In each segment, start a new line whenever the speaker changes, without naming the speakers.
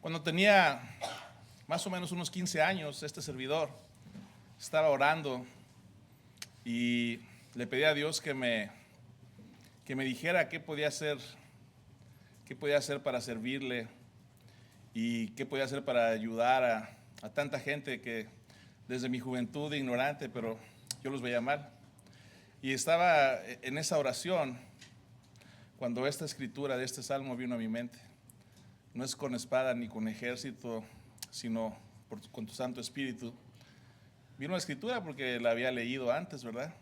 Cuando tenía más o menos unos 15 años, este servidor estaba orando y le pedí a Dios que me dijera qué podía hacer para servirle y qué podía hacer para ayudar a tanta gente que desde mi juventud ignorante, pero yo los veía mal. Y estaba en esa oración cuando esta escritura de este salmo vino a mi mente. No es con espada ni con ejército, sino con tu Santo Espíritu. Vino la escritura porque la había leído antes, ¿verdad?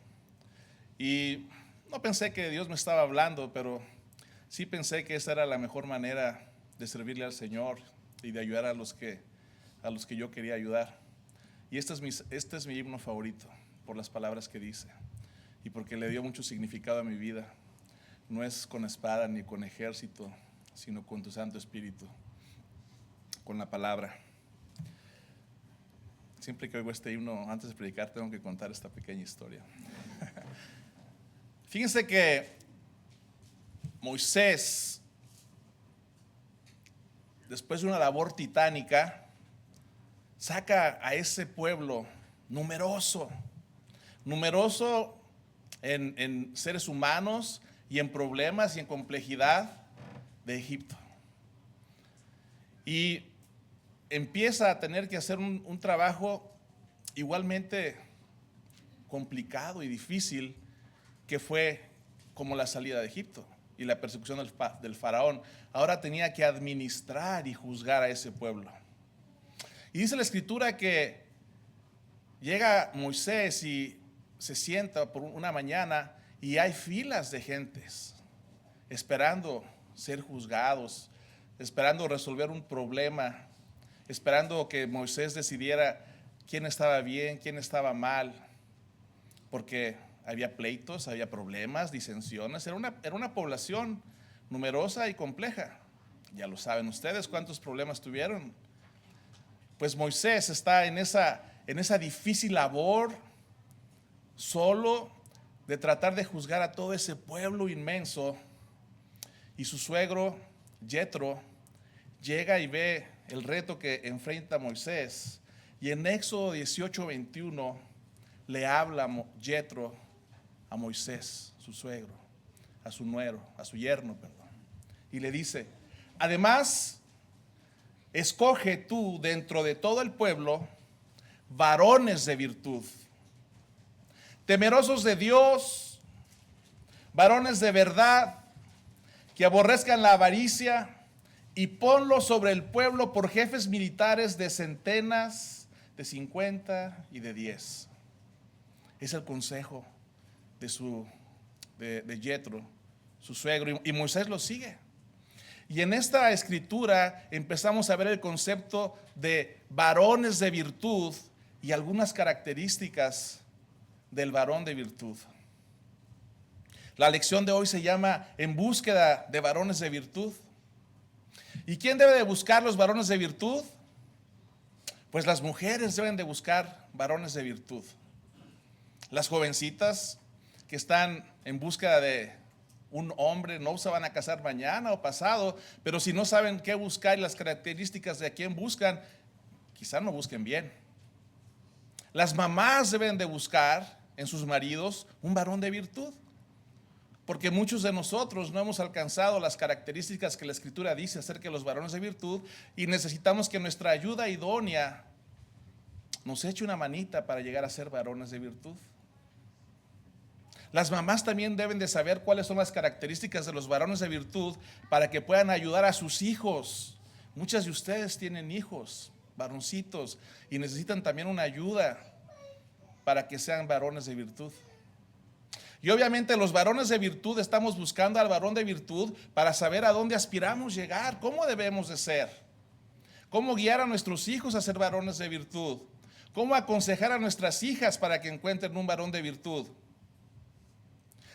Y no pensé que Dios me estaba hablando, pero sí pensé que esa era la mejor manera de servirle al Señor y de ayudar a los que yo quería ayudar. Y este es mi himno favorito, por las palabras que dice y porque le dio mucho significado a mi vida. No es con espada ni con ejército, sino con tu Santo Espíritu, con la palabra. Siempre que oigo este himno, antes de predicar, tengo que contar esta pequeña historia. Fíjense que Moisés, después de una labor titánica, saca a ese pueblo numeroso en seres humanos y en problemas y en complejidad de Egipto. Y empieza a tener que hacer un trabajo igualmente complicado y difícil, que fue como la salida de Egipto y la persecución del faraón. Ahora tenía que administrar y juzgar a ese pueblo. Y dice la escritura que llega Moisés y se sienta por una mañana y hay filas de gentes esperando ser juzgados, esperando resolver un problema, esperando que Moisés decidiera quién estaba bien, quién estaba mal, porque había pleitos, había problemas, disensiones. Era una población numerosa y compleja. Ya lo saben ustedes cuántos problemas tuvieron. Pues Moisés está en esa difícil labor, solo, de tratar de juzgar a todo ese pueblo inmenso. Y su suegro, Yetro, llega y ve el reto que enfrenta Moisés. Y en Éxodo 18:21 le habla Yetro a Moisés, su suegro, a su nuero, a su yerno, perdón. Y le dice: además, escoge tú dentro de todo el pueblo varones de virtud, temerosos de Dios, varones de verdad, que aborrezcan la avaricia, y ponlos sobre el pueblo por jefes militares de centenas, de 50 y de 10. Es el consejo de Yetro, su suegro, y Moisés lo sigue. Y en esta escritura empezamos a ver el concepto de varones de virtud y algunas características del varón de virtud. La lección de hoy se llama En búsqueda de varones de virtud. ¿Y quién debe de buscar los varones de virtud? Pues las mujeres deben de buscar varones de virtud. Las jovencitas que están en búsqueda de un hombre no se van a casar mañana o pasado, pero si no saben qué buscar y las características de a quién buscan, quizás no busquen bien. Las mamás deben de buscar en sus maridos un varón de virtud, porque muchos de nosotros no hemos alcanzado las características que la Escritura dice acerca de los varones de virtud y necesitamos que nuestra ayuda idónea nos eche una manita para llegar a ser varones de virtud. Las mamás también deben de saber cuáles son las características de los varones de virtud para que puedan ayudar a sus hijos. Muchas de ustedes tienen hijos, varoncitos, y necesitan también una ayuda para que sean varones de virtud. Y obviamente los varones de virtud estamos buscando al varón de virtud para saber a dónde aspiramos llegar, cómo debemos de ser, cómo guiar a nuestros hijos a ser varones de virtud, cómo aconsejar a nuestras hijas para que encuentren un varón de virtud.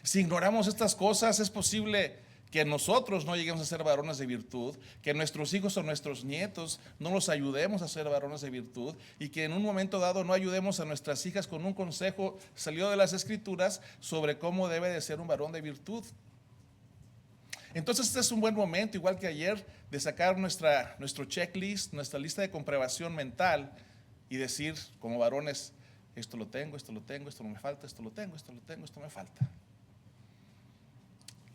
Si ignoramos estas cosas, es posible que nosotros no lleguemos a ser varones de virtud, que nuestros hijos o nuestros nietos no los ayudemos a ser varones de virtud y que en un momento dado no ayudemos a nuestras hijas con un consejo salido de las Escrituras sobre cómo debe de ser un varón de virtud. Entonces este es un buen momento, igual que ayer, de sacar nuestro checklist, nuestra lista de comprobación mental y decir como varones, esto lo tengo, esto no me falta, esto lo tengo, esto me falta.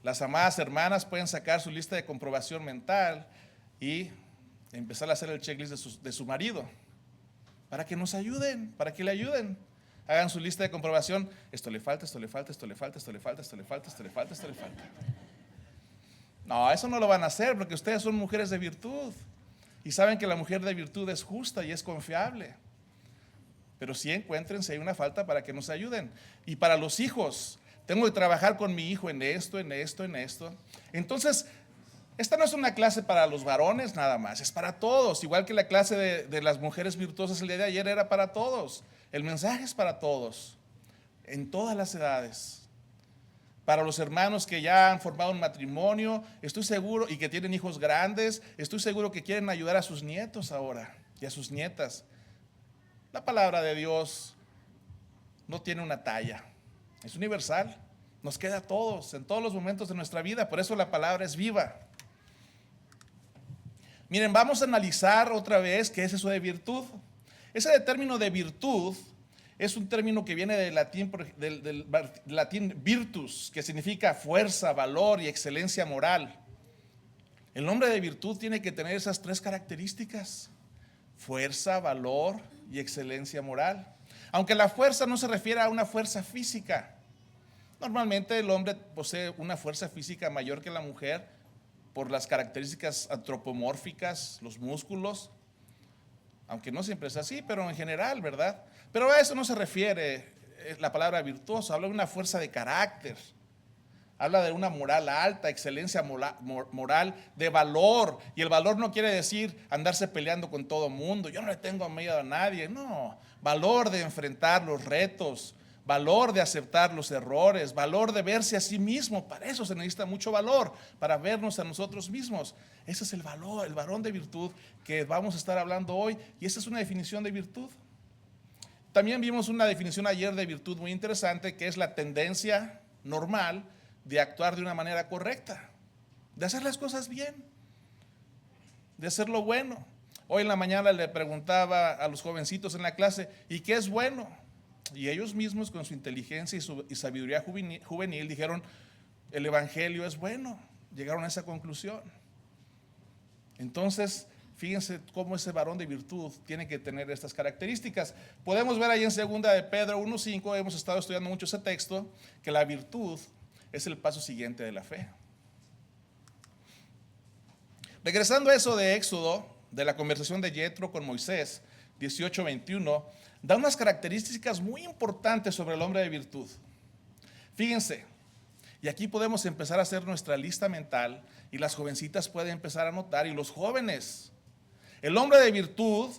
Las amadas hermanas pueden sacar su lista de comprobación mental y empezar a hacer el checklist de su marido para que nos ayuden, para que le ayuden. Hagan su lista de comprobación, esto le falta, esto le falta, esto le falta, esto le falta, esto le falta, esto le falta, esto le falta. No, eso no lo van a hacer porque ustedes son mujeres de virtud y saben que la mujer de virtud es justa y es confiable. Pero sí encuentren si hay una falta para que nos ayuden. Y para los hijos, tengo que trabajar con mi hijo en esto, en esto, en esto. Entonces, esta no es una clase para los varones nada más, es para todos. Igual que la clase de las mujeres virtuosas el día de ayer era para todos. El mensaje es para todos, en todas las edades. Para los hermanos que ya han formado un matrimonio, estoy seguro, y que tienen hijos grandes, estoy seguro que quieren ayudar a sus nietos ahora y a sus nietas. La palabra de Dios no tiene una talla, es universal, nos queda a todos, en todos los momentos de nuestra vida, por eso la palabra es viva. Miren, vamos a analizar otra vez qué es eso de virtud. Ese término de virtud es un término que viene del latín virtus, que significa fuerza, valor y excelencia moral. El hombre de virtud tiene que tener esas tres características: fuerza, valor y excelencia moral. Aunque la fuerza no se refiere a una fuerza física. Normalmente el hombre posee una fuerza física mayor que la mujer por las características antropomórficas, los músculos, aunque no siempre es así, pero en general, ¿verdad? Pero a eso no se refiere la palabra virtuoso, habla de una fuerza de carácter, habla de una moral alta, excelencia moral, de valor, y el valor no quiere decir andarse peleando con todo mundo, yo no le tengo miedo a nadie, no, valor de enfrentar los retos, valor de aceptar los errores, valor de verse a sí mismo. Para eso se necesita mucho valor, para vernos a nosotros mismos. Ese es el valor, el varón de virtud que vamos a estar hablando hoy, y esa es una definición de virtud. También vimos una definición ayer de virtud muy interesante, que es la tendencia normal de actuar de una manera correcta, de hacer las cosas bien, de hacer lo bueno. Hoy en la mañana le preguntaba a los jovencitos en la clase, ¿y qué es bueno? Y ellos mismos, con su inteligencia y sabiduría juvenil, dijeron, el evangelio es bueno. Llegaron a esa conclusión. Entonces, fíjense cómo ese varón de virtud tiene que tener estas características. Podemos ver ahí en 2 de Pedro 1:5, hemos estado estudiando mucho ese texto, que la virtud es el paso siguiente de la fe. Regresando a eso de Éxodo, de la conversación de Yetro con Moisés, 18:21, da unas características muy importantes sobre el hombre de virtud. Fíjense, y aquí podemos empezar a hacer nuestra lista mental, y las jovencitas pueden empezar a anotar, y los jóvenes. El hombre de virtud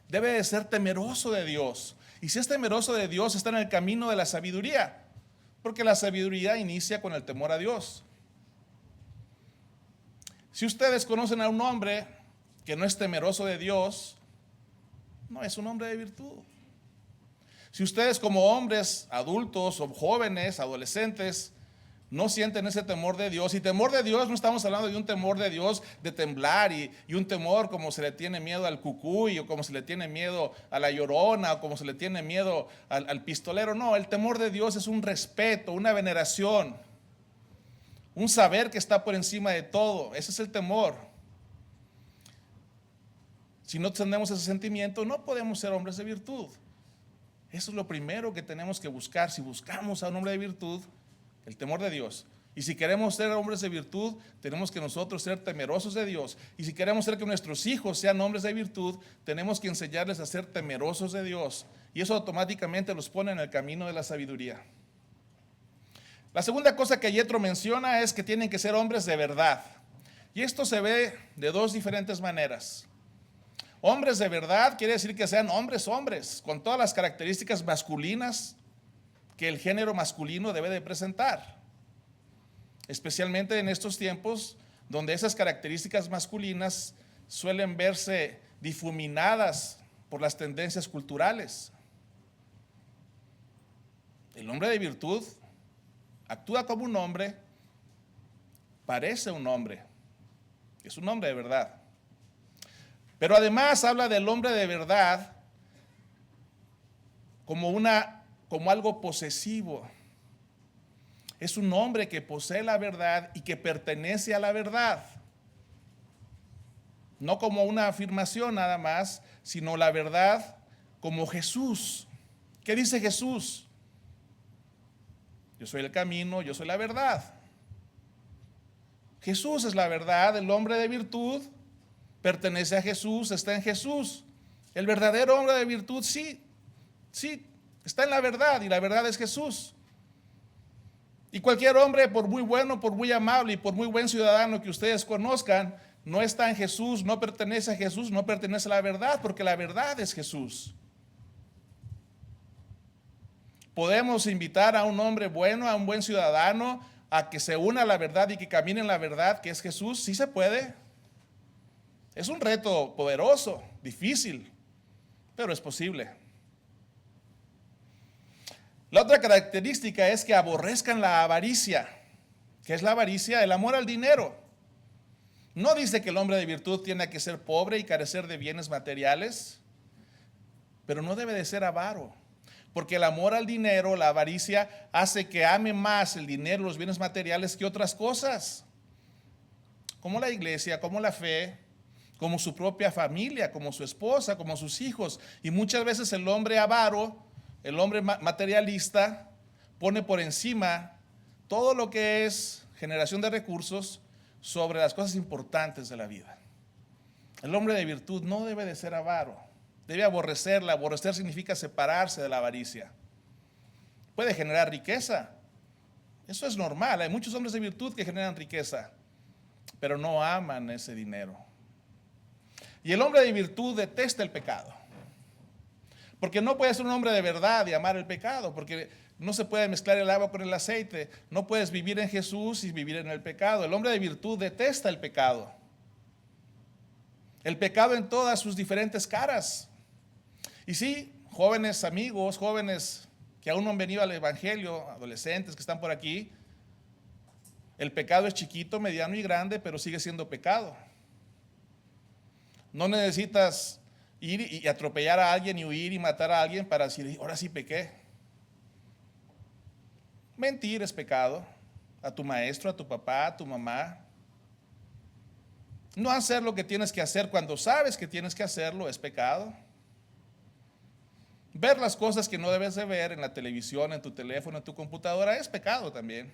debe de ser temeroso de Dios, y si es temeroso de Dios, está en el camino de la sabiduría, porque la sabiduría inicia con el temor a Dios. Si ustedes conocen a un hombre que no es temeroso de Dios, no es un hombre de virtud. Si ustedes como hombres, adultos o jóvenes, adolescentes, no sienten ese temor de Dios, y temor de Dios no estamos hablando de un temor de Dios de temblar y un temor como se le tiene miedo al cucuy, o como se le tiene miedo a la llorona, o como se le tiene miedo al pistolero. No, el temor de Dios es un respeto, una veneración, un saber que está por encima de todo. Ese es el temor. Si no tenemos ese sentimiento, no podemos ser hombres de virtud. Eso es lo primero que tenemos que buscar. Si buscamos a un hombre de virtud, el temor de Dios. Y si queremos ser hombres de virtud, tenemos que nosotros ser temerosos de Dios. Y si queremos ser que nuestros hijos sean hombres de virtud, tenemos que enseñarles a ser temerosos de Dios. Y eso automáticamente los pone en el camino de la sabiduría. La segunda cosa que Yetro menciona es que tienen que ser hombres de verdad. Y esto se ve de dos diferentes maneras. Hombres de verdad quiere decir que sean hombres, con todas las características masculinas que el género masculino debe de presentar. Especialmente en estos tiempos donde esas características masculinas suelen verse difuminadas por las tendencias culturales. El hombre de virtud actúa como un hombre parece un hombre. Es un hombre de verdad. Pero además habla del hombre de verdad como algo posesivo. Es un hombre que posee la verdad y que pertenece a la verdad. No como una afirmación nada más, sino la verdad como Jesús. ¿Qué dice Jesús? Yo soy el camino, yo soy la verdad. Jesús es la verdad, el hombre de virtud pertenece a Jesús, está en Jesús. El verdadero hombre de virtud sí, está en la verdad y la verdad es Jesús. Y cualquier hombre, por muy bueno, por muy amable y por muy buen ciudadano que ustedes conozcan, no está en Jesús, no pertenece a Jesús, no pertenece a la verdad, porque la verdad es Jesús. Podemos invitar a un hombre bueno, a un buen ciudadano, a que se una a la verdad y que camine en la verdad, que es Jesús. Sí se puede. Es un reto poderoso, difícil, pero es posible. La otra característica es que aborrezcan la avaricia. ¿Qué es la avaricia? El amor al dinero. No dice que el hombre de virtud tiene que ser pobre y carecer de bienes materiales, pero no debe de ser avaro, porque el amor al dinero, la avaricia, hace que ame más el dinero, los bienes materiales que otras cosas, como la iglesia, como la fe, como su propia familia, como su esposa, como sus hijos. Y muchas veces el hombre avaro, el hombre materialista, pone por encima todo lo que es generación de recursos sobre las cosas importantes de la vida. El hombre de virtud no debe de ser avaro, debe aborrecerla. Aborrecer significa separarse de la avaricia. Puede generar riqueza, eso es normal. Hay muchos hombres de virtud que generan riqueza, pero no aman ese dinero. Y el hombre de virtud detesta el pecado, porque no puede ser un hombre de verdad y amar el pecado, porque no se puede mezclar el agua con el aceite. No puedes vivir en Jesús y vivir en el pecado. El hombre de virtud detesta el pecado. El pecado en todas sus diferentes caras. Y sí, jóvenes amigos, jóvenes que aún no han venido al evangelio, adolescentes que están por aquí, el pecado es chiquito, mediano y grande, pero sigue siendo pecado. No necesitas ir y atropellar a alguien y huir y matar a alguien para decir, ahora sí pequé. Mentir es pecado, a tu maestro, a tu papá, a tu mamá. No hacer lo que tienes que hacer cuando sabes que tienes que hacerlo es pecado. Ver las cosas que no debes de ver en la televisión, en tu teléfono, en tu computadora es pecado también.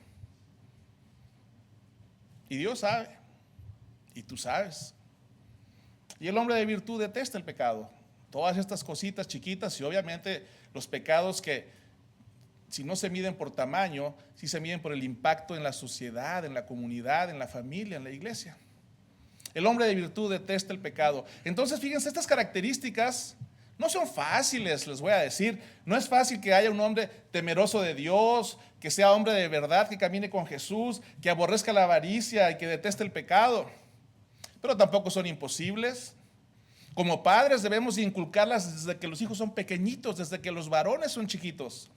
Y Dios sabe, y tú sabes. Y el hombre de virtud detesta el pecado. Todas estas cositas chiquitas y obviamente los pecados que si no se miden por tamaño, sí se miden por el impacto en la sociedad, en la comunidad, en la familia, en la iglesia. El hombre de virtud detesta el pecado. Entonces, fíjense, estas características no son fáciles, les voy a decir. No es fácil que haya un hombre temeroso de Dios, que sea hombre de verdad, que camine con Jesús, que aborrezca la avaricia y que deteste el pecado. Pero tampoco son imposibles. Como padres debemos inculcarlas desde que los hijos son pequeñitos, desde que los varones son chiquitos.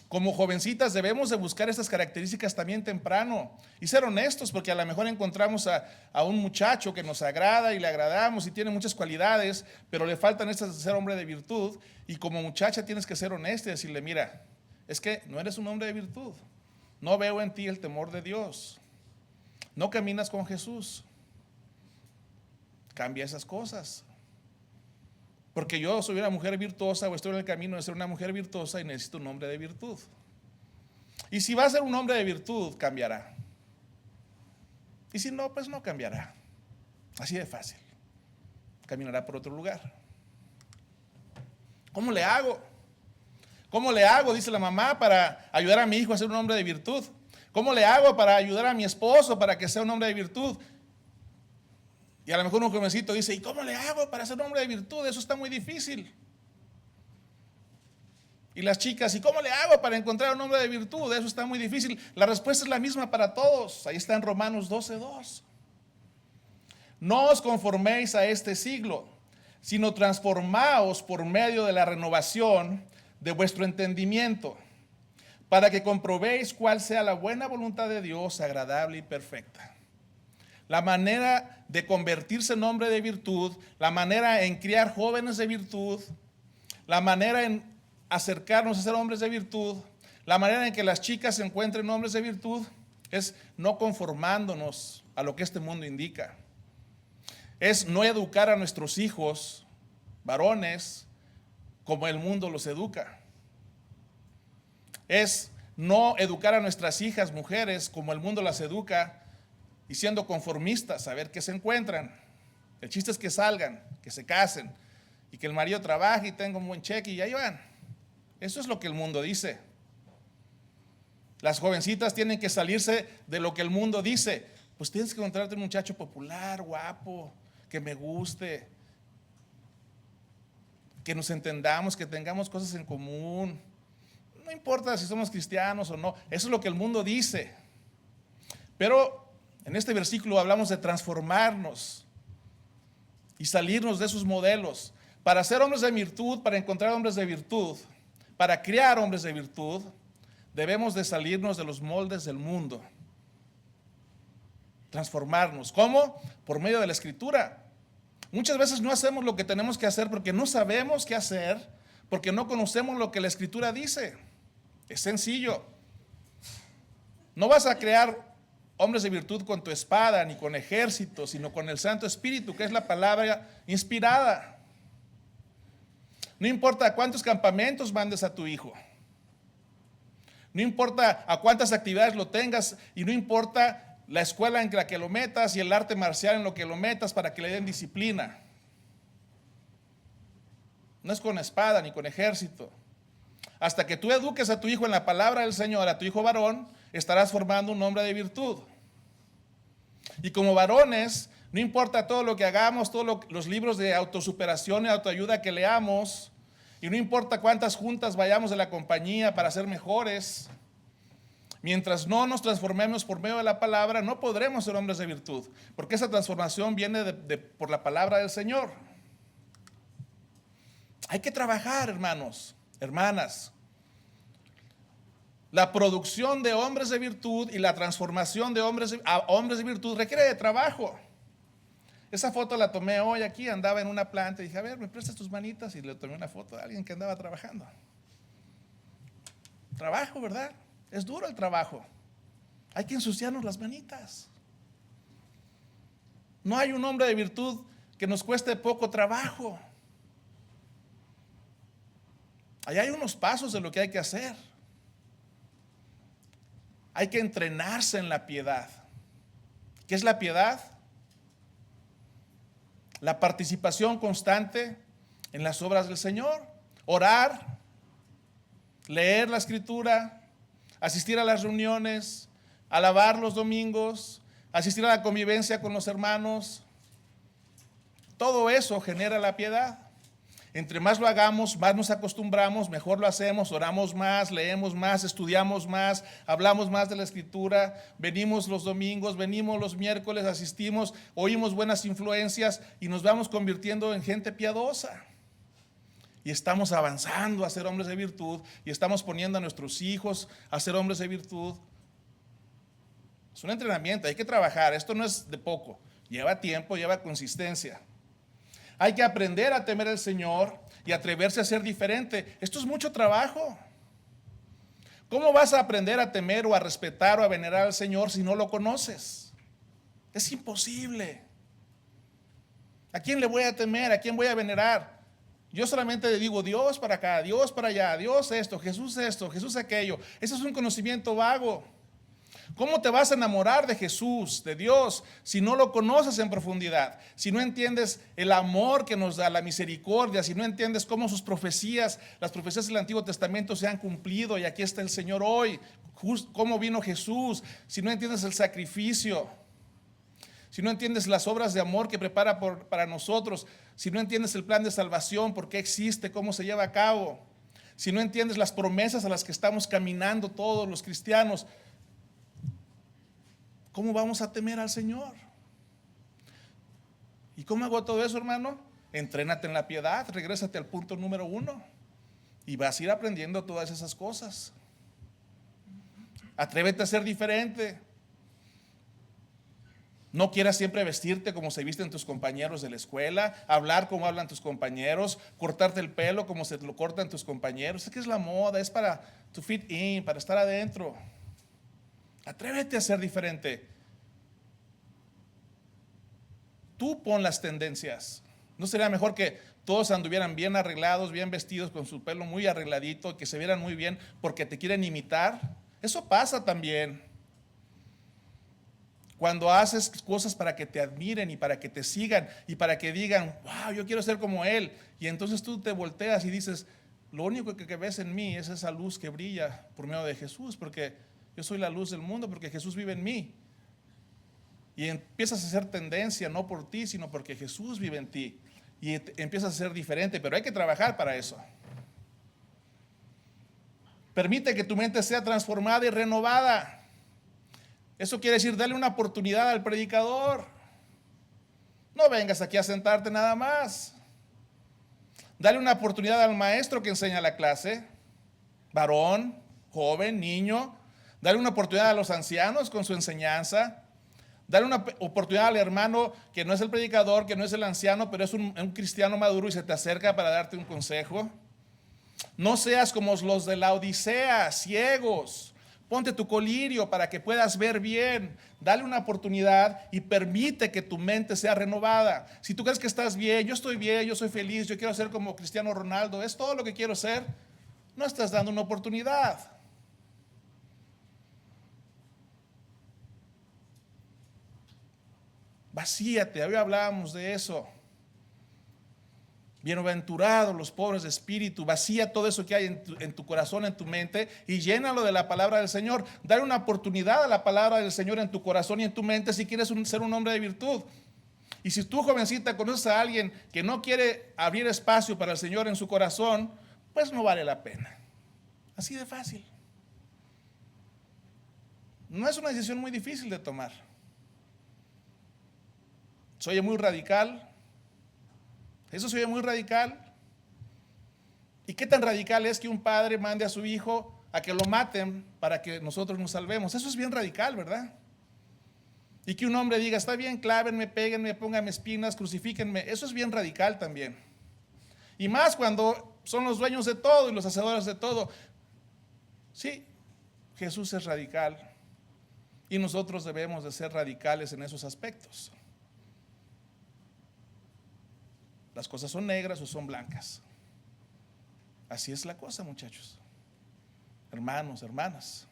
Como jovencitas debemos de buscar estas características también temprano y ser honestos, porque a lo mejor encontramos a un muchacho que nos agrada y le agradamos y tiene muchas cualidades, pero le faltan estas de ser hombre de virtud, y como muchacha tienes que ser honesta y decirle, mira, es que no eres un hombre de virtud, no veo en ti el temor de Dios, no caminas con Jesús, cambia esas cosas. Porque yo soy una mujer virtuosa o estoy en el camino de ser una mujer virtuosa y necesito un hombre de virtud. Y si va a ser un hombre de virtud, cambiará. Y si no, pues no cambiará. Así de fácil. Caminará por otro lugar. ¿Cómo le hago? ¿Cómo le hago, dice la mamá, para ayudar a mi hijo a ser un hombre de virtud? ¿Cómo le hago para ayudar a mi esposo para que sea un hombre de virtud? Y a lo mejor un jovencito dice, ¿y cómo le hago para ser un hombre de virtud? Eso está muy difícil. Y las chicas, ¿y cómo le hago para encontrar un hombre de virtud? Eso está muy difícil. La respuesta es la misma para todos. Ahí está en Romanos 12:2. No os conforméis a este siglo, sino transformaos por medio de la renovación de vuestro entendimiento, para que comprobéis cuál sea la buena voluntad de Dios, agradable y perfecta. La manera de convertirse en hombre de virtud, la manera en criar jóvenes de virtud, la manera en acercarnos a ser hombres de virtud, la manera en que las chicas se encuentren hombres de virtud, es no conformándonos a lo que este mundo indica. Es no educar a nuestros hijos, varones, como el mundo los educa. Es no educar a nuestras hijas, mujeres, como el mundo las educa, y siendo conformistas, a ver qué se encuentran. El chiste es que salgan, que se casen, y que el marido trabaje y tenga un buen cheque y ahí van. Eso es lo que el mundo dice. Las jovencitas tienen que salirse de lo que el mundo dice. Pues tienes que encontrarte un muchacho popular, guapo, que me guste, que nos entendamos, que tengamos cosas en común. No importa si somos cristianos o no, eso es lo que el mundo dice. Pero en este versículo hablamos de transformarnos y salirnos de esos modelos. Para ser hombres de virtud, para encontrar hombres de virtud, para criar hombres de virtud, debemos de salirnos de los moldes del mundo. Transformarnos. ¿Cómo? Por medio de la Escritura. Muchas veces no hacemos lo que tenemos que hacer porque no sabemos qué hacer, porque no conocemos lo que la Escritura dice. Es sencillo. No vas a crear hombres de virtud con tu espada ni con ejército, sino con el Santo Espíritu, que es la palabra inspirada. No importa a cuántos campamentos mandes a tu hijo. No importa a cuántas actividades lo tengas y no importa la escuela en la que lo metas y el arte marcial en lo que lo metas para que le den disciplina. No es con espada ni con ejército. Hasta que tú eduques a tu hijo en la palabra del Señor, a tu hijo varón, estarás formando un hombre de virtud. Y como varones, no importa todo lo que hagamos, todos los libros de autosuperación y autoayuda que leamos, y no importa cuántas juntas vayamos de la compañía para ser mejores, mientras no nos transformemos por medio de la palabra, no podremos ser hombres de virtud, porque esa transformación viene por la palabra del Señor. Hay que trabajar, hermanos, hermanas. La producción de hombres de virtud y la transformación de hombres a hombres de virtud requiere de trabajo. Esa foto la tomé hoy aquí, andaba en una planta y dije, a ver, ¿me prestas tus manitas? Y le tomé una foto de alguien que andaba trabajando. Trabajo, ¿verdad? Es duro el trabajo. Hay que ensuciarnos las manitas. No hay un hombre de virtud que nos cueste poco trabajo. Allá hay unos pasos de lo que hay que hacer. Hay que entrenarse en la piedad. ¿Qué es la piedad? La participación constante en las obras del Señor. Orar, leer la Escritura, asistir a las reuniones, alabar los domingos, asistir a la convivencia con los hermanos. Todo eso genera la piedad. Entre más lo hagamos, más nos acostumbramos, mejor lo hacemos, oramos más, leemos más, estudiamos más, hablamos más de la Escritura, venimos los domingos, venimos los miércoles, asistimos, oímos buenas influencias y nos vamos convirtiendo en gente piadosa. Y estamos avanzando a ser hombres de virtud y estamos poniendo a nuestros hijos a ser hombres de virtud. Es un entrenamiento, hay que trabajar, esto no es de poco, lleva tiempo, lleva consistencia. Hay que aprender a temer al Señor y atreverse a ser diferente. Esto es mucho trabajo. ¿Cómo vas a aprender a temer o a respetar o a venerar al Señor si no lo conoces? Es imposible. ¿A quién le voy a temer? ¿A quién voy a venerar? Yo solamente le digo Dios para acá, Dios para allá, Dios esto, Jesús aquello. Ese es un conocimiento vago. ¿Cómo te vas a enamorar de Jesús, de Dios, si no lo conoces en profundidad? Si no entiendes el amor que nos da, la misericordia, si no entiendes cómo sus profecías, las profecías del Antiguo Testamento se han cumplido y aquí está el Señor hoy, cómo vino Jesús, si no entiendes el sacrificio, si no entiendes las obras de amor que prepara para nosotros, si no entiendes el plan de salvación, por qué existe, cómo se lleva a cabo, si no entiendes las promesas a las que estamos caminando todos los cristianos, ¿cómo vamos a temer al Señor? ¿Y cómo hago todo eso, hermano? Entrénate en la piedad, regrésate al punto número 1 y vas a ir aprendiendo todas esas cosas. Atrévete a ser diferente. No quieras siempre vestirte como se visten tus compañeros de la escuela, hablar como hablan tus compañeros, cortarte el pelo como se lo cortan tus compañeros. Es que es la moda, es para to fit in, para estar adentro. Atrévete a ser diferente. Tú pon las tendencias. ¿No sería mejor que todos anduvieran bien arreglados, bien vestidos, con su pelo muy arregladito, que se vieran muy bien porque te quieren imitar? Eso pasa también. Cuando haces cosas para que te admiren y para que te sigan y para que digan, wow, yo quiero ser como él. Y entonces tú te volteas y dices, lo único que ves en mí es esa luz que brilla por medio de Jesús, porque yo soy la luz del mundo, porque Jesús vive en mí. Y empiezas a hacer tendencia, no por ti, sino porque Jesús vive en ti. Y empiezas a ser diferente, pero hay que trabajar para eso. Permite que tu mente sea transformada y renovada. Eso quiere decir, dale una oportunidad al predicador. No vengas aquí a sentarte nada más. Dale una oportunidad al maestro que enseña la clase, varón, joven, niño. Dale una oportunidad a los ancianos con su enseñanza. Dale una oportunidad al hermano que no es el predicador, que no es el anciano, pero es un cristiano maduro y se te acerca para darte un consejo. No seas como los de la Odisea, ciegos. Ponte tu colirio para que puedas ver bien. Dale una oportunidad y permite que tu mente sea renovada. Si tú crees que estás bien, yo soy feliz, yo quiero ser como Cristiano Ronaldo, es todo lo que quiero ser, no estás dando una oportunidad. Vacíate, hoy hablábamos de eso. Bienaventurados los pobres de espíritu. Vacía todo eso que hay en tu corazón, en tu mente, y llénalo de la palabra del Señor. Dale una oportunidad a la palabra del Señor en tu corazón y en tu mente si quieres ser un hombre de virtud. Y si tú, jovencita, conoces a alguien que no quiere abrir espacio para el Señor en su corazón, pues no vale la pena. Así de fácil. No es una decisión muy difícil de tomar. Se oye muy radical. Eso se oye muy radical. ¿Y qué tan radical es que un padre mande a su hijo a que lo maten para que nosotros nos salvemos? Eso es bien radical, ¿verdad? Y que un hombre diga, está bien, clávenme, péguenme, pónganme espinas, crucifíquenme. Eso es bien radical también. Y más cuando son los dueños de todo y los hacedores de todo. Sí, Jesús es radical. Y nosotros debemos de ser radicales en esos aspectos. Las cosas son negras o son blancas. Así es la cosa, muchachos. Hermanos, hermanas.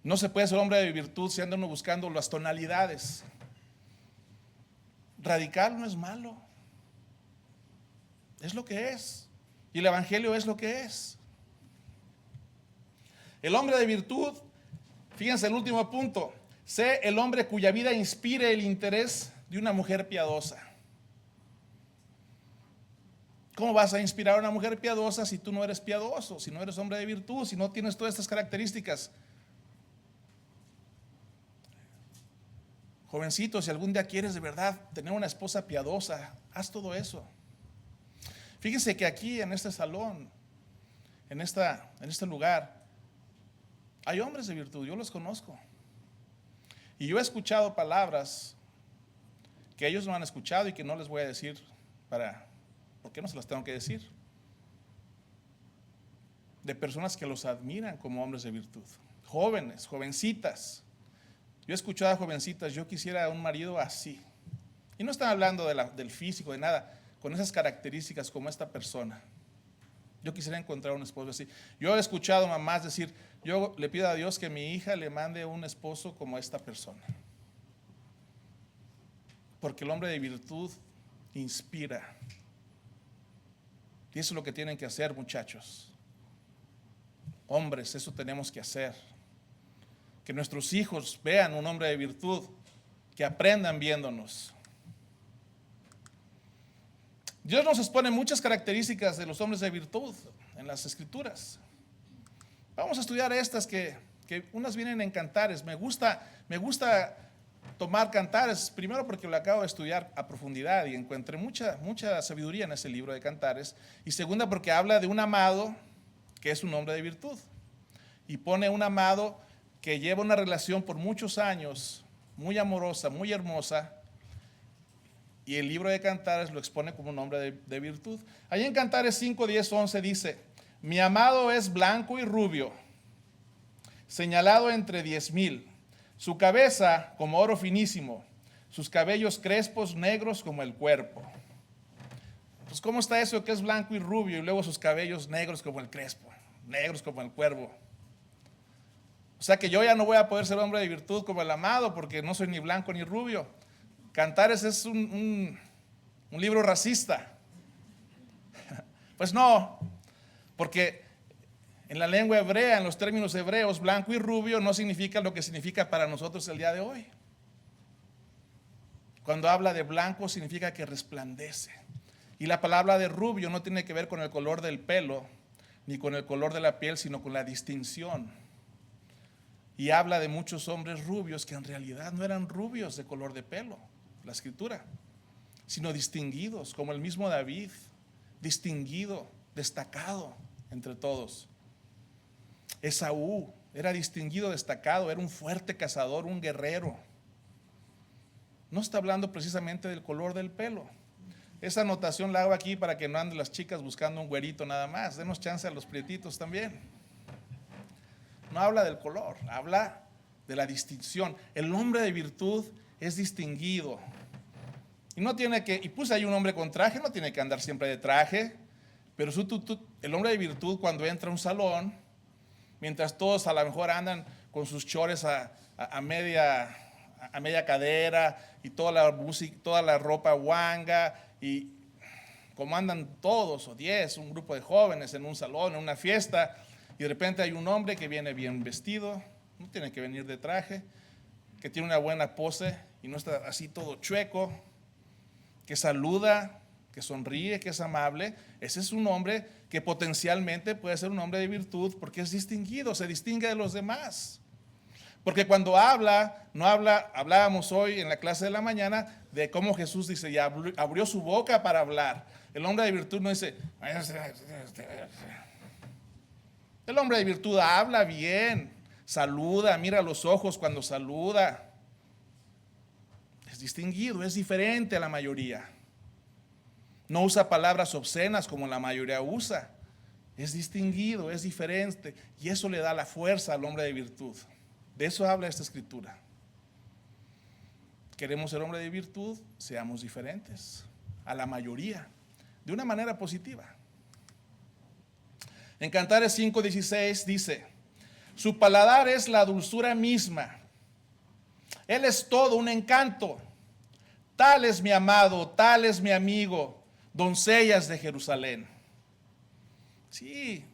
No se puede ser hombre de virtud si anda uno buscando las tonalidades. Radical no es malo. Es lo que es. Y el evangelio es lo que es. El hombre de virtud, fíjense el último punto. Sé el hombre cuya vida inspire el interés de una mujer piadosa. ¿Cómo vas a inspirar a una mujer piadosa si tú no eres piadoso, si no eres hombre de virtud, si no tienes todas estas características? Jovencito, si algún día quieres de verdad tener una esposa piadosa, haz todo eso. Fíjense que aquí en este salón, en este lugar, hay hombres de virtud, yo los conozco. Y yo he escuchado palabras que ellos no han escuchado y que no les voy a decir ¿por qué no se las tengo que decir? De personas que los admiran como hombres de virtud. Jóvenes, jovencitas. Yo he escuchado a jovencitas, yo quisiera un marido así. Y no están hablando del físico, de nada, con esas características como esta persona. Yo quisiera encontrar un esposo así. Yo he escuchado mamás decir, yo le pido a Dios que mi hija le mande un esposo como esta persona. Porque el hombre de virtud inspira. Y eso es lo que tienen que hacer, muchachos. Hombres, eso tenemos que hacer. Que nuestros hijos vean un hombre de virtud, que aprendan viéndonos. Dios nos expone muchas características de los hombres de virtud en las Escrituras. Vamos a estudiar estas que unas vienen en Cantares. Me gusta tomar Cantares, primero porque lo acabo de estudiar a profundidad y encontré mucha sabiduría en ese libro de Cantares, y segunda porque habla de un amado que es un hombre de virtud y pone un amado que lleva una relación por muchos años, muy amorosa, muy hermosa, y el libro de Cantares lo expone como un hombre de virtud. Allí en Cantares 5, 10, 11 dice: mi amado es blanco y rubio, señalado entre 10,000, su cabeza como oro finísimo, sus cabellos crespos negros como el cuerpo. Pues ¿cómo está eso que es blanco y rubio y luego sus cabellos negros como el crespo, negros como el cuervo? O sea que yo ya no voy a poder ser hombre de virtud como el amado porque no soy ni blanco ni rubio. Cantares es un libro racista. Pues no, porque en la lengua hebrea, en los términos hebreos, blanco y rubio no significa lo que significa para nosotros el día de hoy. Cuando habla de blanco significa que resplandece. Y la palabra de rubio no tiene que ver con el color del pelo ni con el color de la piel, sino con la distinción. Y habla de muchos hombres rubios que en realidad no eran rubios de color de pelo, la escritura, sino distinguidos, como el mismo David, distinguido, destacado entre todos. Esaú era distinguido, destacado, era un fuerte cazador, un guerrero. No está hablando precisamente del color del pelo. Esa anotación la hago aquí para que no anden las chicas buscando un güerito nada más. Denos chance a los prietitos también. No habla del color, habla de la distinción. El hombre de virtud es distinguido. Y no tiene que, y puse ahí un hombre con traje, no tiene que andar siempre de traje, pero el hombre de virtud cuando entra a un salón, mientras todos a lo mejor andan con sus chores a media cadera y toda la música, toda la ropa guanga, y como andan todos o 10, un grupo de jóvenes en un salón, en una fiesta, y de repente hay un hombre que viene bien vestido, no tiene que venir de traje, que tiene una buena pose y no está así todo chueco, que saluda, que sonríe, que es amable. Ese es un hombre que potencialmente puede ser un hombre de virtud porque es distinguido, se distingue de los demás. Porque cuando hablábamos hoy en la clase de la mañana de cómo Jesús dice, ya abrió su boca para hablar. El hombre de virtud no dice, el hombre de virtud habla bien, saluda, mira los ojos cuando saluda. Es distinguido, es diferente a la mayoría. No usa palabras obscenas como la mayoría usa. Es distinguido, es diferente. Y eso le da la fuerza al hombre de virtud. De eso habla esta escritura. Queremos ser hombre de virtud, seamos diferentes a la mayoría, de una manera positiva. En Cantares 5:16 dice, su paladar es la dulzura misma. Él es todo un encanto. Tal es mi amado, tal es mi amigo, doncellas de Jerusalén. Sí,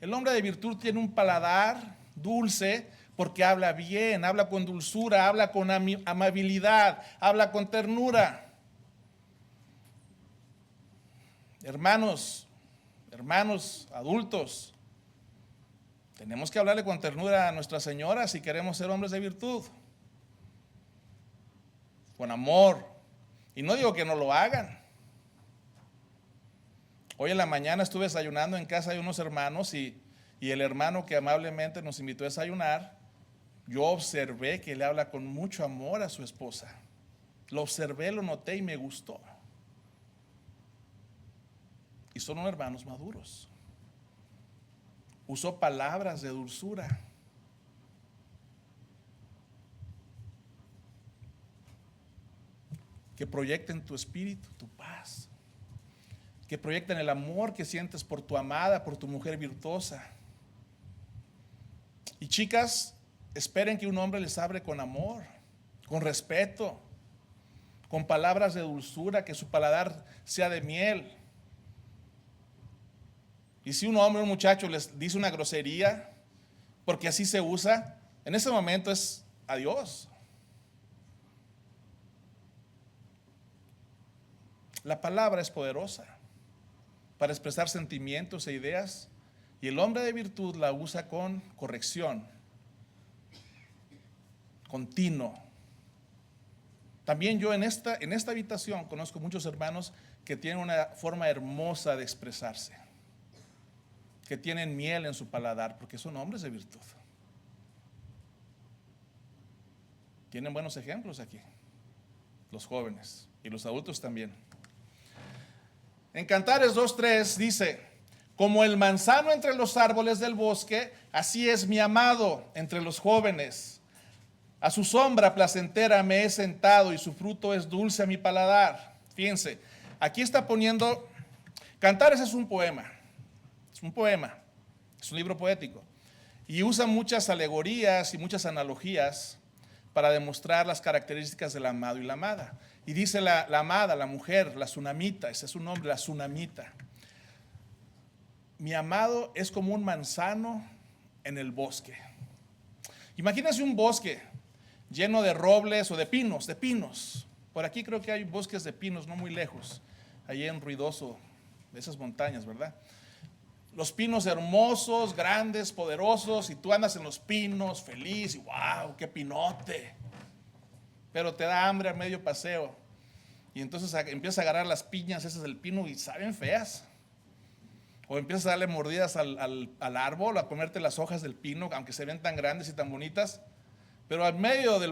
el hombre de virtud tiene un paladar dulce porque habla bien, habla con dulzura, habla con amabilidad, habla con ternura. Hermanos adultos, tenemos que hablarle con ternura a Nuestra Señora si queremos ser hombres de virtud, con amor. Y no digo que no lo hagan. Hoy en la mañana estuve desayunando en casa de unos hermanos y el hermano que amablemente nos invitó a desayunar, yo observé que le habla con mucho amor a su esposa. Lo observé, lo noté y me gustó. Y son hermanos maduros. Usó palabras de dulzura. Que proyecten tu espíritu, tu paz. Que proyecten el amor que sientes por tu amada, por tu mujer virtuosa. Y chicas, esperen que un hombre les hable con amor, con respeto, con palabras de dulzura, que su paladar sea de miel. Y si un hombre o un muchacho les dice una grosería, porque así se usa, en ese momento es adiós. La palabra es poderosa para expresar sentimientos e ideas, y el hombre de virtud la usa con corrección, continuo. También yo en esta habitación conozco muchos hermanos que tienen una forma hermosa de expresarse, que tienen miel en su paladar, porque son hombres de virtud. Tienen buenos ejemplos aquí, los jóvenes y los adultos también. En Cantares 2:3 dice: como el manzano entre los árboles del bosque, así es mi amado entre los jóvenes. A su sombra placentera me he sentado y su fruto es dulce a mi paladar. Fíjense, aquí está poniendo, Cantares es un poema, es un libro poético. Y usa muchas alegorías y muchas analogías para demostrar las características del amado y la amada. Y dice la amada, la mujer, la tsunamita, ese es su nombre, la tsunamita. Mi amado es como un manzano en el bosque. Imagínense un bosque lleno de robles o de pinos. Por aquí creo que hay bosques de pinos no muy lejos, allí en Ruidoso, de esas montañas, ¿verdad? Los pinos hermosos, grandes, poderosos, y tú andas en los pinos feliz, y wow, qué pinote. Pero te da hambre a medio paseo. Y entonces empiezas a agarrar las piñas esas del pino y saben feas. O empiezas a darle mordidas al árbol, a comerte las hojas del pino, aunque se ven tan grandes y tan bonitas. Pero al medio del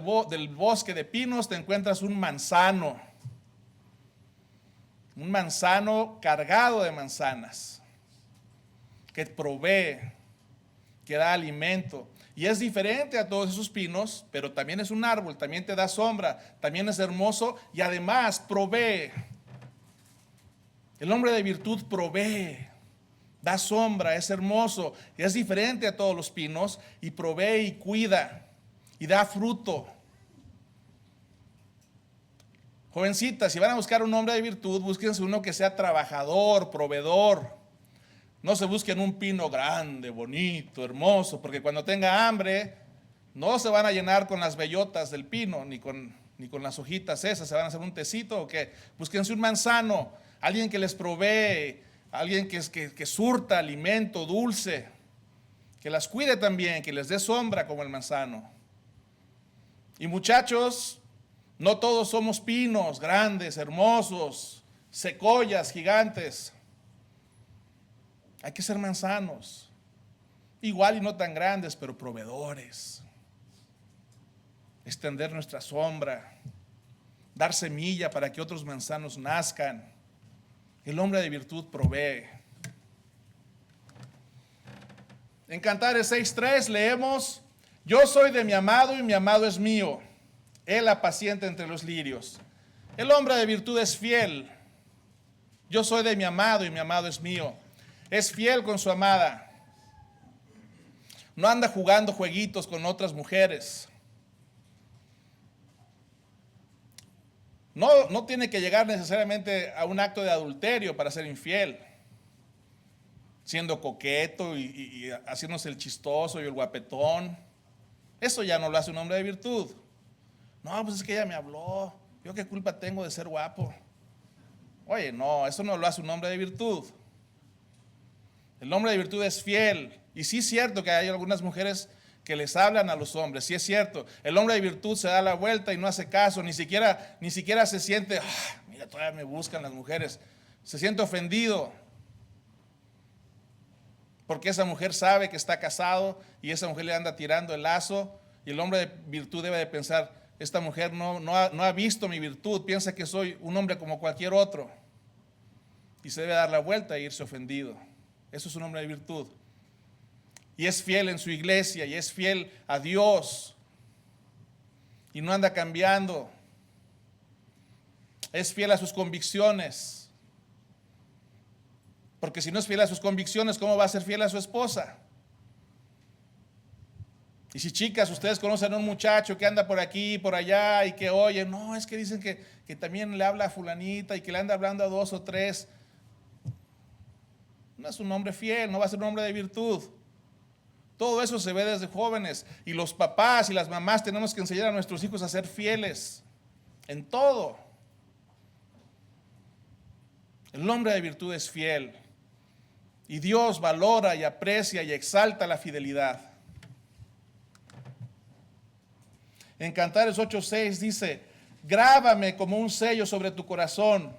bosque de pinos te encuentras un manzano cargado de manzanas, que provee, que da alimento. Y es diferente a todos esos pinos, pero también es un árbol, también te da sombra, también es hermoso y además provee. El hombre de virtud provee, da sombra, es hermoso, y es diferente a todos los pinos y provee y cuida y da fruto. Jovencitas, si van a buscar un hombre de virtud, búsquense uno que sea trabajador, proveedor. No se busquen un pino grande, bonito, hermoso, porque cuando tenga hambre no se van a llenar con las bellotas del pino, ni con las hojitas esas, se van a hacer un tecito o qué. Búsquense un manzano, alguien que les provee, alguien que surta alimento dulce, que las cuide también, que les dé sombra como el manzano. Y muchachos, no todos somos pinos grandes, hermosos, secoyas gigantes. Hay que ser manzanos, igual y no tan grandes, pero proveedores. Extender nuestra sombra, dar semilla para que otros manzanos nazcan. El hombre de virtud provee. En Cantares 6:3 leemos: yo soy de mi amado y mi amado es mío. Él apacienta entre los lirios. El hombre de virtud es fiel. Yo soy de mi amado y mi amado es mío. Es fiel con su amada. No anda jugando jueguitos con otras mujeres. No tiene que llegar necesariamente a un acto de adulterio para ser infiel. Siendo coqueto y haciéndose el chistoso y el guapetón. Eso ya no lo hace un hombre de virtud. No, pues es que ella me habló. ¿Yo qué culpa tengo de ser guapo? Oye, no, eso no lo hace un hombre de virtud. El hombre de virtud es fiel. Y sí es cierto que hay algunas mujeres que les hablan a los hombres, sí es cierto. El hombre de virtud se da la vuelta y no hace caso, ni siquiera se siente, mira, todavía me buscan las mujeres. Se siente ofendido. Porque esa mujer sabe que está casado y esa mujer le anda tirando el lazo. Y el hombre de virtud debe de pensar, esta mujer no ha visto mi virtud, piensa que soy un hombre como cualquier otro. Y se debe dar la vuelta e irse ofendido. Eso es un hombre de virtud. Y es fiel en su iglesia y es fiel a Dios. Y no anda cambiando. Es fiel a sus convicciones. Porque si no es fiel a sus convicciones, ¿cómo va a ser fiel a su esposa? Y si chicas, ustedes conocen a un muchacho que anda por aquí y por allá y que oye, no, es que dicen que también le habla a fulanita y que le anda hablando a 2 o 3. No es un hombre fiel, no va a ser un hombre de virtud. Todo eso se ve desde jóvenes. Y los papás y las mamás tenemos que enseñar a nuestros hijos a ser fieles en todo. El hombre de virtud es fiel. Y Dios valora y aprecia y exalta la fidelidad. En Cantares 8:6 dice: grábame como un sello sobre tu corazón,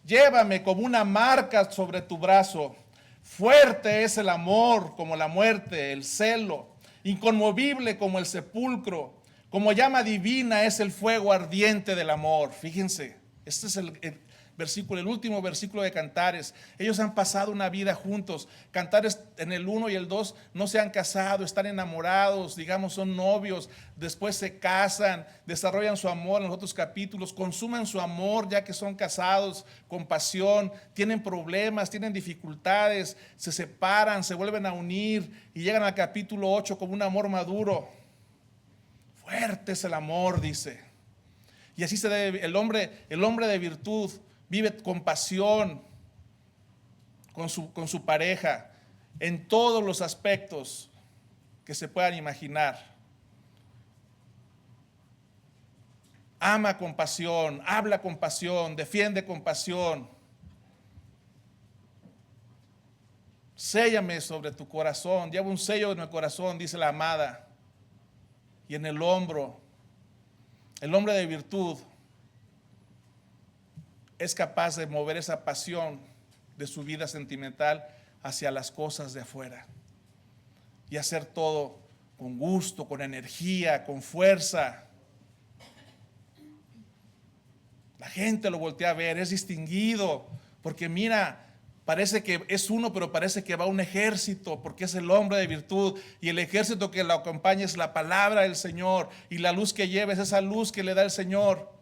llévame como una marca sobre tu brazo. Fuerte es el amor como la muerte, el celo, inconmovible como el sepulcro, Como llama divina es el fuego ardiente del amor. Fíjense, este es el versículo, el último versículo de Cantares. Ellos han pasado una vida juntos. Cantares en el 1 y el 2 no se han casado, están enamorados, digamos, son novios. Después se casan, desarrollan su amor en los otros capítulos, consuman su amor ya que son casados con pasión, tienen problemas, tienen dificultades, se separan, se vuelven a unir y llegan al capítulo 8 como un amor maduro. Fuerte es el amor, dice. Y así se debe, el hombre de virtud vive con pasión con su pareja en todos los aspectos que se puedan imaginar. Ama con pasión, habla con pasión, defiende con pasión. Séllame sobre tu corazón, lleva un sello en el corazón, dice la amada, y en el hombro. El hombre de virtud es capaz de mover esa pasión de su vida sentimental hacia las cosas de afuera y hacer todo con gusto, con energía, con fuerza. La gente lo voltea a ver, es distinguido, porque mira, parece que es uno, pero parece que va un ejército, porque es el hombre de virtud, y el ejército que lo acompaña es la palabra del Señor, y la luz que lleva es esa luz que le da el Señor.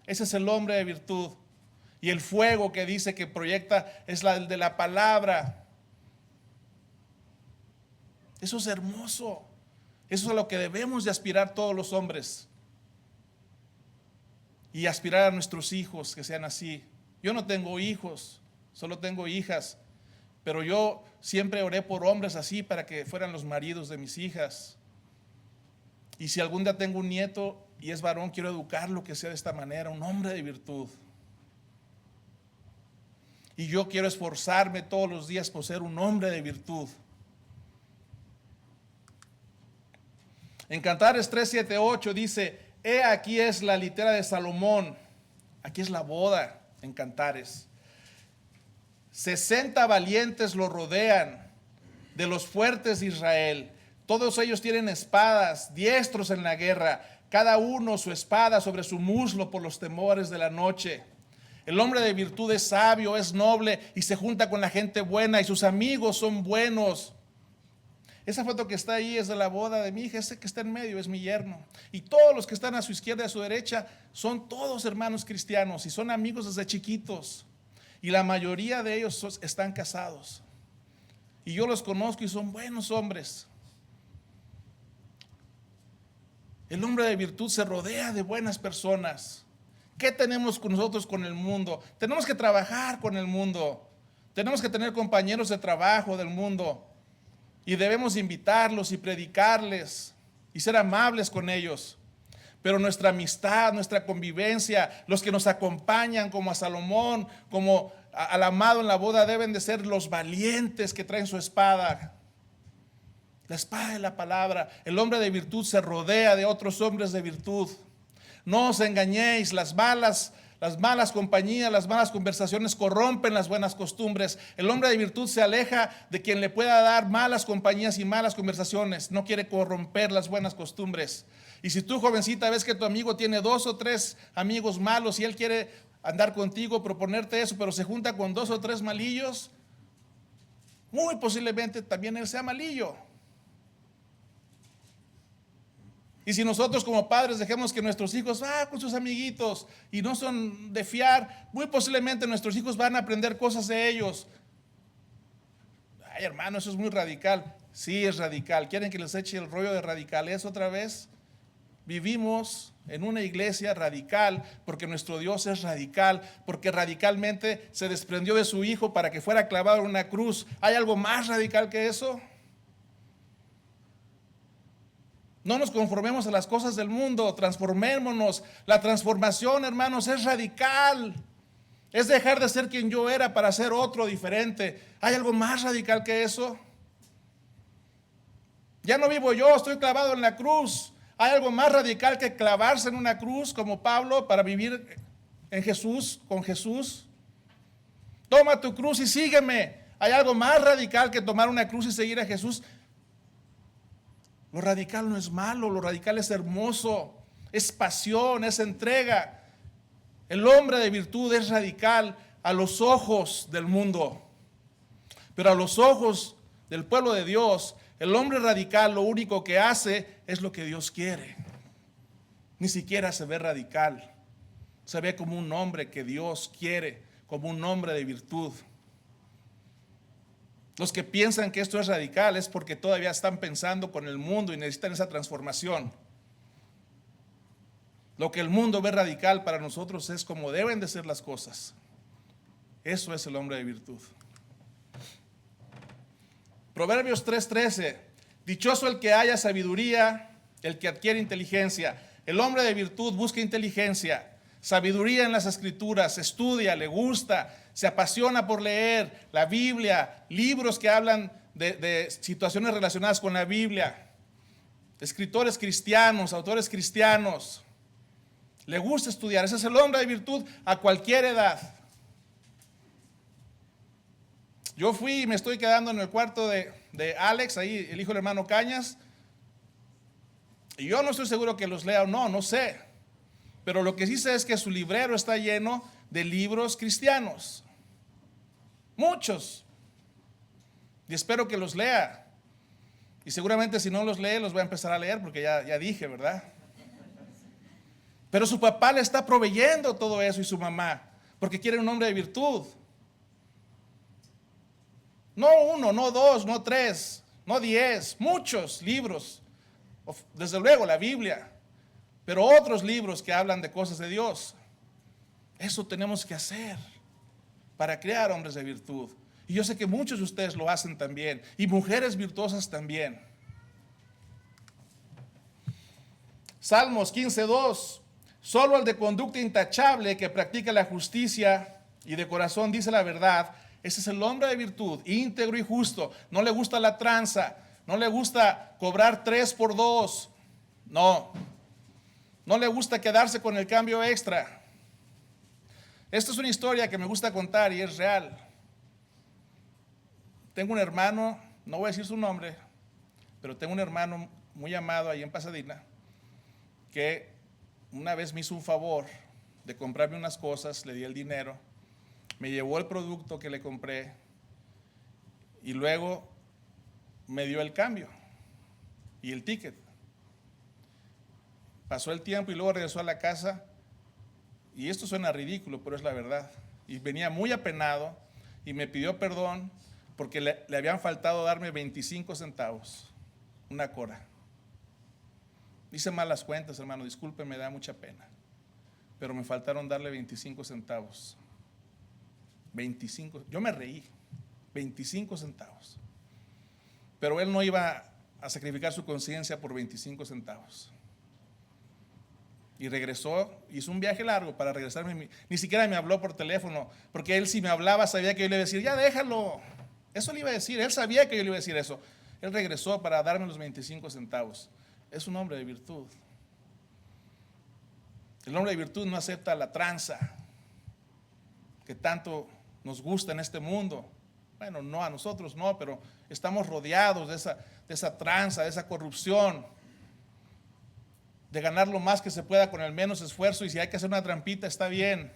Ese es el hombre de virtud. Y el fuego que dice que proyecta es el de la palabra. Eso es hermoso. Eso es a lo que debemos de aspirar todos los hombres. Y aspirar a nuestros hijos que sean así. Yo no tengo hijos, solo tengo hijas. Pero yo siempre oré por hombres así para que fueran los maridos de mis hijas. Y si algún día tengo un nieto y es varón, quiero educarlo que sea de esta manera, un hombre de virtud. Y yo quiero esforzarme todos los días por ser un hombre de virtud. En Cantares 3, 7, 8 dice: he aquí es la litera de Salomón. Aquí es la boda en Cantares. 60 valientes lo rodean, de los fuertes de Israel. Todos ellos tienen espadas, diestros en la guerra, cada uno su espada sobre su muslo por los temores de la noche. El hombre de virtud es sabio, es noble y se junta con la gente buena y sus amigos son buenos. Esa foto que está ahí es de la boda de mi hija, ese que está en medio es mi yerno. Y todos los que están a su izquierda y a su derecha son todos hermanos cristianos y son amigos desde chiquitos. Y la mayoría de ellos están casados. Y yo los conozco y son buenos hombres. El hombre de virtud se rodea de buenas personas. ¿Qué tenemos con nosotros con el mundo? Tenemos que trabajar con el mundo. Tenemos que tener compañeros de trabajo del mundo. Y debemos invitarlos y predicarles y ser amables con ellos. Pero nuestra amistad, nuestra convivencia, los que nos acompañan como a Salomón, como al amado en la boda, deben de ser los valientes que traen su espada. La espada de la palabra. El hombre de virtud se rodea de otros hombres de virtud. No os engañéis, las malas compañías, las malas conversaciones corrompen las buenas costumbres. El hombre de virtud se aleja de quien le pueda dar malas compañías y malas conversaciones. No quiere corromper las buenas costumbres. Y si tú, jovencita, ves que tu amigo tiene 2 o 3 amigos malos y él quiere andar contigo, proponerte eso, pero se junta con 2 o 3 malillos, muy posiblemente también él sea malillo. Y si nosotros como padres dejemos que nuestros hijos con sus amiguitos y no son de fiar, muy posiblemente nuestros hijos van a aprender cosas de ellos. Ay, hermano, eso es muy radical. Sí, es radical. ¿Quieren que les eche el rollo de radicalez otra vez? Vivimos en una iglesia radical porque nuestro Dios es radical, porque radicalmente se desprendió de su hijo para que fuera clavado en una cruz. ¿Hay algo más radical que eso? No nos conformemos a las cosas del mundo, transformémonos. La transformación, hermanos, es radical. Es dejar de ser quien yo era para ser otro diferente. ¿Hay algo más radical que eso? Ya no vivo yo, estoy clavado en la cruz. ¿Hay algo más radical que clavarse en una cruz como Pablo para vivir en Jesús, con Jesús? Toma tu cruz y sígueme. ¿Hay algo más radical que tomar una cruz y seguir a Jesús? Lo radical no es malo, lo radical es hermoso, es pasión, es entrega. El hombre de virtud es radical a los ojos del mundo, pero a los ojos del pueblo de Dios, el hombre radical lo único que hace es lo que Dios quiere. Ni siquiera se ve radical, se ve como un hombre que Dios quiere, como un hombre de virtud. Los que piensan que esto es radical es porque todavía están pensando con el mundo y necesitan esa transformación. Lo que el mundo ve radical para nosotros es como deben de ser las cosas. Eso es el hombre de virtud. Proverbios 3:13. Dichoso el que haya sabiduría, el que adquiere inteligencia. El hombre de virtud busca inteligencia, sabiduría en las escrituras, estudia, le gusta, se apasiona por leer la Biblia, libros que hablan de situaciones relacionadas con la Biblia, escritores cristianos, autores cristianos. Le gusta estudiar. Ese es el hombre de virtud a cualquier edad. Yo fui y me estoy quedando en el cuarto de Alex, ahí el hijo del hermano Cañas, y yo no estoy seguro que los lea o no, no sé. Pero lo que sí sé es que su librero está lleno de libros cristianos. Muchos. Y espero que los lea. Y seguramente si no los lee, los voy a empezar a leer porque ya dije, ¿verdad? Pero su papá le está proveyendo todo eso y su mamá, porque quiere un hombre de virtud. No uno, no dos, no tres, no 10, muchos libros. Desde luego la Biblia, pero otros libros que hablan de cosas de Dios. Eso tenemos que hacer para crear hombres de virtud. Y yo sé que muchos de ustedes lo hacen también, y mujeres virtuosas también. Salmos 15:2. Solo el de conducta intachable que practica la justicia y de corazón dice la verdad, ese es el hombre de virtud, íntegro y justo. No le gusta la tranza, no le gusta cobrar 3 por 2. No le gusta quedarse con el cambio extra. Esta es una historia que me gusta contar y es real. Tengo un hermano, no voy a decir su nombre, pero tengo un hermano muy amado ahí en Pasadena que una vez me hizo un favor de comprarme unas cosas, le di el dinero, me llevó el producto que le compré y luego me dio el cambio y el ticket. Pasó el tiempo y luego regresó a la casa y esto suena ridículo, pero es la verdad. Y venía muy apenado y me pidió perdón porque le habían faltado darme 25 centavos, una cora. Hice malas cuentas, hermano, disculpe, me da mucha pena, pero me faltaron darle 25 centavos. 25, yo me reí, 25 centavos. Pero él no iba a sacrificar su conciencia por 25 centavos. Y regresó, hizo un viaje largo para regresarme. Ni siquiera me habló por teléfono, porque él si me hablaba sabía que yo le iba a decir, ya déjalo. Eso le iba a decir, él sabía que yo le iba a decir eso. Él regresó para darme los 25 centavos. Es un hombre de virtud. El hombre de virtud no acepta la tranza que tanto nos gusta en este mundo. Bueno, no a nosotros no, pero estamos rodeados de esa tranza, de esa corrupción, de ganar lo más que se pueda con el menos esfuerzo, y si hay que hacer una trampita está bien.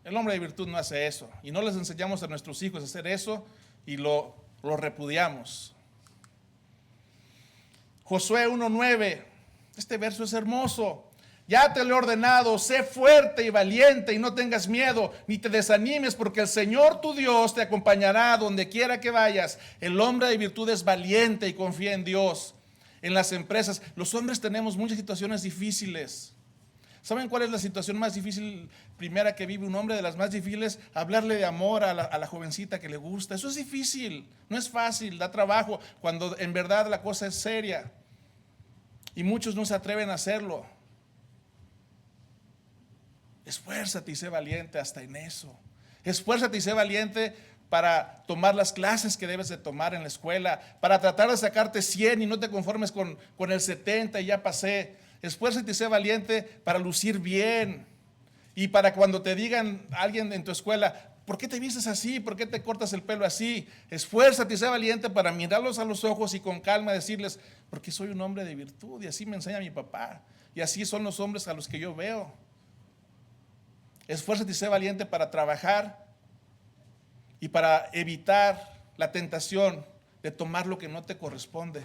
El hombre de virtud no hace eso, y no les enseñamos a nuestros hijos a hacer eso y lo repudiamos. Josué 1:9, este verso es hermoso. Ya te lo he ordenado, sé fuerte y valiente y no tengas miedo, ni te desanimes, porque el Señor tu Dios te acompañará donde quiera que vayas. El hombre de virtud es valiente y confía en Dios. En las empresas, los hombres tenemos muchas situaciones difíciles. ¿Saben cuál es la situación más difícil, primera que vive un hombre? De las más difíciles, hablarle de amor a la jovencita que le gusta. Eso es difícil, no es fácil, da trabajo, cuando en verdad la cosa es seria. Y muchos no se atreven a hacerlo. Esfuérzate y sé valiente hasta en eso. Esfuérzate y sé valiente para tomar las clases que debes de tomar en la escuela, para tratar de sacarte 100 y no te conformes con el 70 y ya pasé. Esfuérzate y sé valiente para lucir bien. Y para cuando te digan alguien en tu escuela, ¿por qué te vistes así? ¿Por qué te cortas el pelo así? Esfuérzate y sé valiente para mirarlos a los ojos y con calma decirles, porque soy un hombre de virtud y así me enseña mi papá. Y así son los hombres a los que yo veo. Esfuérzate y sé valiente para trabajar y para evitar la tentación de tomar lo que no te corresponde.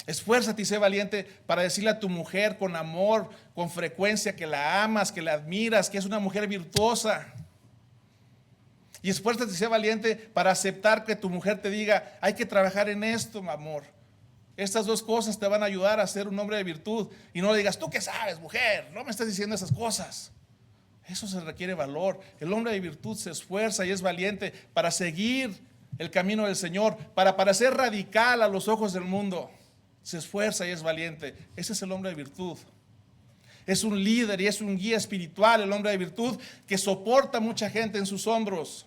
Esfuérzate y sé valiente para decirle a tu mujer con amor, con frecuencia, que la amas, que la admiras, que es una mujer virtuosa. Y esfuérzate y sé valiente para aceptar que tu mujer te diga, hay que trabajar en esto, mi amor. Estas dos cosas te van a ayudar a ser un hombre de virtud. Y no le digas, ¿tú qué sabes, mujer? No me estás diciendo esas cosas. Eso se requiere valor. El hombre de virtud se esfuerza y es valiente para seguir el camino del Señor, para parecer radical a los ojos del mundo. Se esfuerza y es valiente. Ese es el hombre de virtud. Es un líder y es un guía espiritual, el hombre de virtud, que soporta a mucha gente en sus hombros.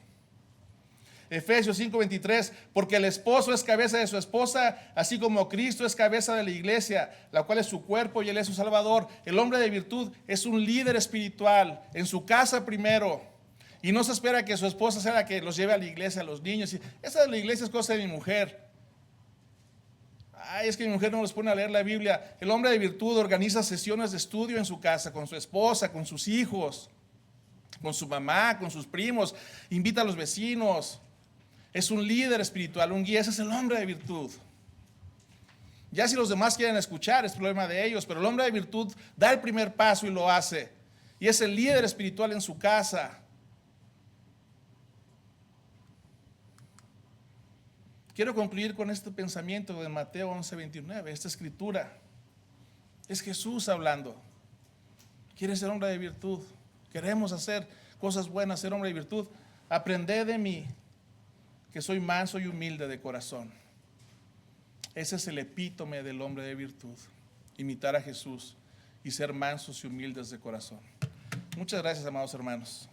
Efesios 5:23, porque el esposo es cabeza de su esposa, así como Cristo es cabeza de la iglesia, la cual es su cuerpo y él es su salvador. El hombre de virtud es un líder espiritual, en su casa primero, y no se espera que su esposa sea la que los lleve a la iglesia, a los niños. Esa de la iglesia es cosa de mi mujer. Ay, es que mi mujer no los pone a leer la Biblia. El hombre de virtud organiza sesiones de estudio en su casa, con su esposa, con sus hijos, con su mamá, con sus primos, invita a los vecinos. Es un líder espiritual, un guía. Ese es el hombre de virtud. Ya si los demás quieren escuchar, es problema de ellos, pero el hombre de virtud da el primer paso y lo hace. Y es el líder espiritual en su casa. Quiero concluir con este pensamiento de Mateo 11:29, esta escritura. Es Jesús hablando. ¿Quieres ser hombre de virtud? Queremos hacer cosas buenas, ser hombre de virtud. Aprended de mí, que soy manso y humilde de corazón. Ese es el epítome del hombre de virtud. Imitar a Jesús y ser mansos y humildes de corazón. Muchas gracias, amados hermanos.